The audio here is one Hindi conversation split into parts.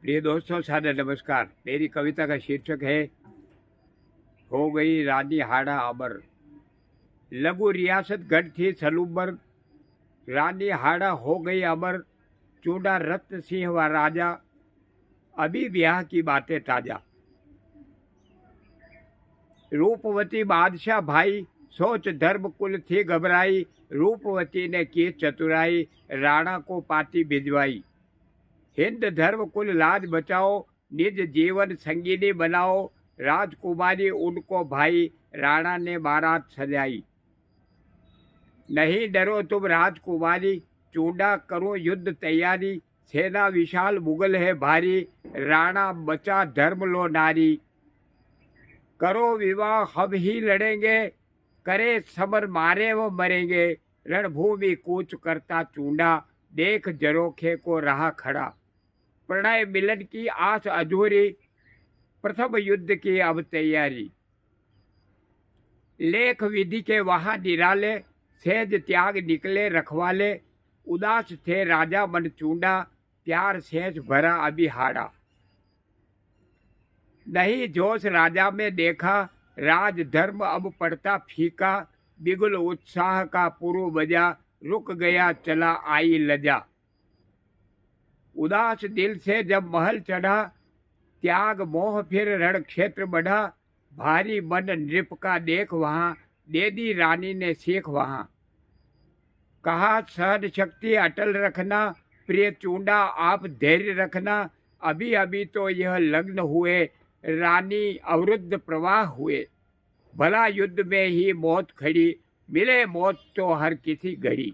प्रिय दोस्तों, सादर नमस्कार। मेरी कविता का शीर्षक है हो गई रानी हाड़ा अमर। लघु रियासत गढ़ थी सलूबर, रानी हाड़ा हो गई अमर। चूड़ा रत्न सिंह व राजा, अभी ब्याह की बातें ताजा। रूपवती बादशाह भाई, सोच धर्म कुल थी घबराई। रूपवती ने की चतुराई, राणा को पाती भिजवाई। हिंद धर्म कुल लाज बचाओ, निज जीवन संगीनी बनाओ। राजकुमारी उनको भाई, राणा ने बारात सजाई। नहीं डरो तुम राजकुमारी, चूड़ा करो युद्ध तैयारी। सेना विशाल मुगल है भारी, राणा बचा धर्म लो नारी। करो विवाह हम ही लड़ेंगे, करे समर मारे वो मरेंगे। रणभूमि कूच करता चूड़ा, देख जरोखे को रहा खड़ा। प्रणय मिलन की आस अधूरी, प्रथम युद्ध की अब तैयारी। लेख विधि के वहां निराले, सहज त्याग निकले रखवाले। उदास थे राजा मन चूड़ा, प्यार सहज भरा अभी हाड़ा। नहीं जोश राजा में देखा, राज धर्म अब पड़ता फीका। बिगुल उत्साह का पुरु बजा, रुक गया चला आई लजा। उदास दिल से जब महल चढ़ा, त्याग मोह फिर रण क्षेत्र बढ़ा। भारी मन नृप का देख वहाँ, दे दी रानी ने सीख वहाँ। कहा सहन शक्ति अटल रखना, प्रिय चूड़ा आप धैर्य रखना। अभी अभी तो यह लग्न हुए, रानी अवरुद्ध प्रवाह हुए। भला युद्ध में ही मौत खड़ी, मिले मौत तो हर किसी घड़ी।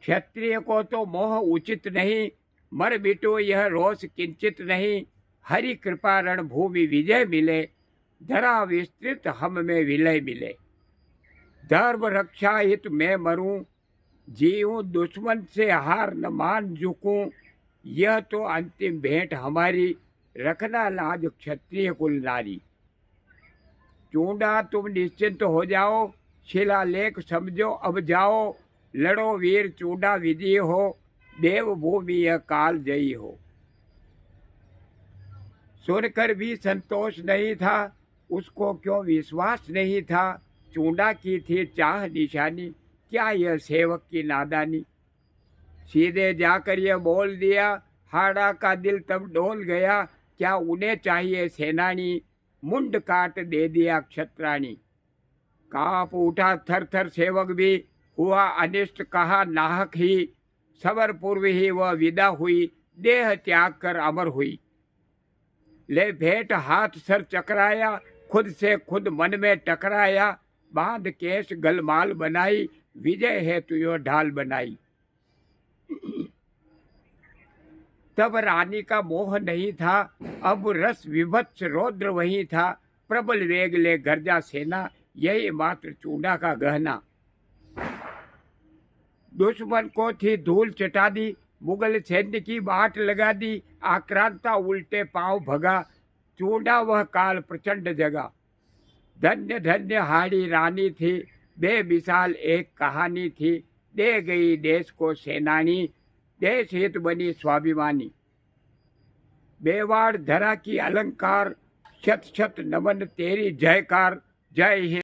क्षत्रिय को तो मोह उचित नहीं, मर मिटो यह रोष किंचित नहीं। हरि कृपा रणभूमि विजय मिले, धरा विस्तृत हम में विलय मिले। धर्म रक्षा हित मैं मरूं, जीऊं दुश्मन से हार न मान झुकूं। यह तो अंतिम भेंट हमारी, रखना लाज क्षत्रिय कुल नारी। चूड़ा तुम निश्चिंत हो जाओ, शिलालेख समझो अब जाओ। लड़ो वीर चूड़ा विजयी हो, देवभूमि यह काल जयी हो। सुनकर भी संतोष नहीं था, उसको क्यों विश्वास नहीं था। चूड़ा की थी चाह निशानी, क्या यह सेवक की नादानी। सीधे जाकर यह बोल दिया, हाड़ा का दिल तब डोल गया। क्या उन्हें चाहिए सेनानी, मुंड काट दे दिया क्षत्राणी। कांप उठा थर थर सेवक भी, हुआ अनिष्ट कहा नाहक ही। सबर पूर्व ही वह विदा हुई, देह त्याग कर अमर हुई। ले भेंट हाथ सर चकराया, खुद से खुद मन में टकराया। बांध केश गलमाल बनाई, विजय हेतु यो ढाल बनाई। तब रानी का मोह नहीं था, अब रस विभत्स रौद्र वही था। प्रबल वेग ले गर्जा सेना, यही मात्र चूड़ा का गहना। दुश्मन को थी धूल चटा दी, मुगल सैन्य की बाट लगा दी। आक्रांता उल्टे पांव भगा, चूड़ा वह काल प्रचंड जगा। धन्य धन्य हाड़ी रानी थी, बेमिसाल एक कहानी थी। दे गई देश को सेनानी, देश हित बनी स्वाभिमानी। बेवाड़ धरा की अलंकार, शत शत नमन तेरी जयकार। जय हिंद।